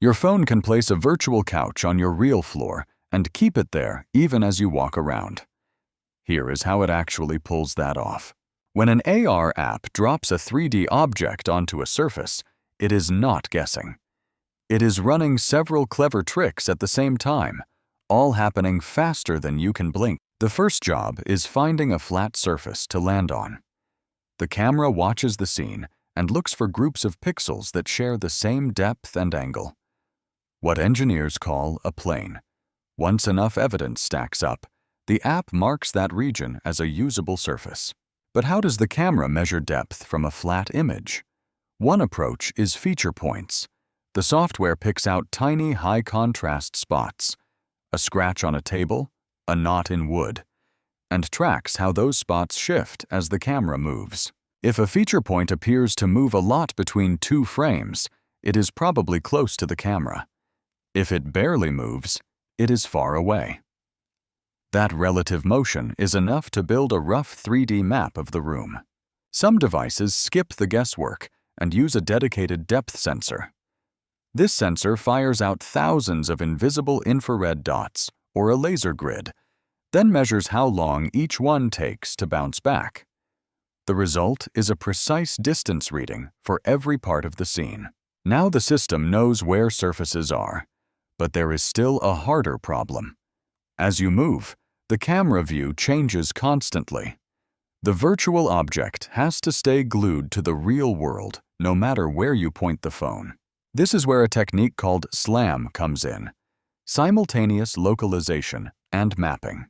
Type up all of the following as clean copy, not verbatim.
Your phone can place a virtual couch on your real floor and keep it there even as you walk around. Here is how it actually pulls that off. When an AR app drops a 3D object onto a surface, it is not guessing. It is running several clever tricks at the same time, all happening faster than you can blink. The first job is finding a flat surface to land on. The camera watches the scene and looks for groups of pixels that share the same depth and angle. What engineers call a plane. Once enough evidence stacks up, the app marks that region as a usable surface. But how does the camera measure depth from a flat image? One approach is feature points. The software picks out tiny high-contrast spots, a scratch on a table, a knot in wood, and tracks how those spots shift as the camera moves. If a feature point appears to move a lot between two frames, it is probably close to the camera. If it barely moves, it is far away. That relative motion is enough to build a rough 3D map of the room. Some devices skip the guesswork and use a dedicated depth sensor. This sensor fires out thousands of invisible infrared dots, or a laser grid, then measures how long each one takes to bounce back. The result is a precise distance reading for every part of the scene. Now the system knows where surfaces are, but there is still a harder problem. As you move, the camera view changes constantly. The virtual object has to stay glued to the real world, no matter where you point the phone. This is where a technique called SLAM comes in: Simultaneous Localization and Mapping.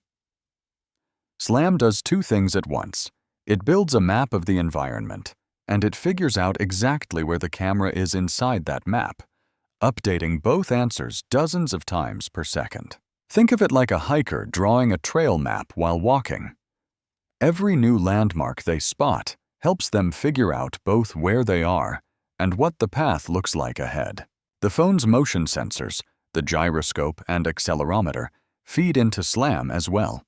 SLAM does two things at once. It builds a map of the environment, and it figures out exactly where the camera is inside that map, updating both answers dozens of times per second. Think of it like a hiker drawing a trail map while walking. Every new landmark they spot helps them figure out both where they are and what the path looks like ahead. The phone's motion sensors, the gyroscope and accelerometer, feed into SLAM as well.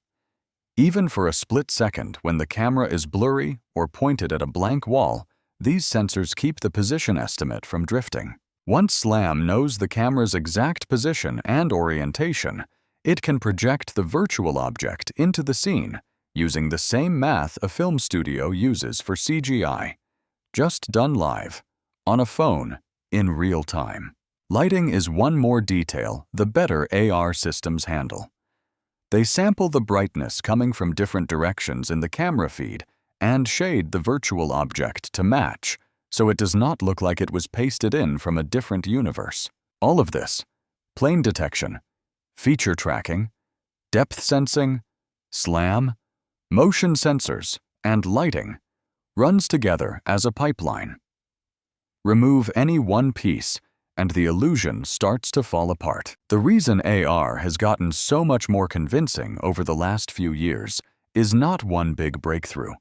Even for a split second when the camera is blurry or pointed at a blank wall, these sensors keep the position estimate from drifting. Once SLAM knows the camera's exact position and orientation, it can project the virtual object into the scene using the same math a film studio uses for CGI, just done live, on a phone, in real time. Lighting is one more detail the better AR systems handle. They sample the brightness coming from different directions in the camera feed and shade the virtual object to match, so it does not look like it was pasted in from a different universe. All of this, plane detection, feature tracking, depth sensing, SLAM, motion sensors, and lighting, runs together as a pipeline. Remove any one piece, and the illusion starts to fall apart. The reason AR has gotten so much more convincing over the last few years is not one big breakthrough.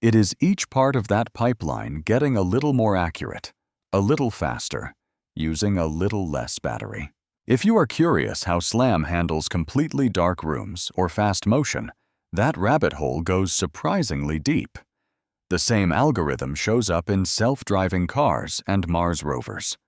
It is each part of that pipeline getting a little more accurate, a little faster, using a little less battery. If you are curious how SLAM handles completely dark rooms or fast motion, that rabbit hole goes surprisingly deep. The same algorithm shows up in self-driving cars and Mars rovers.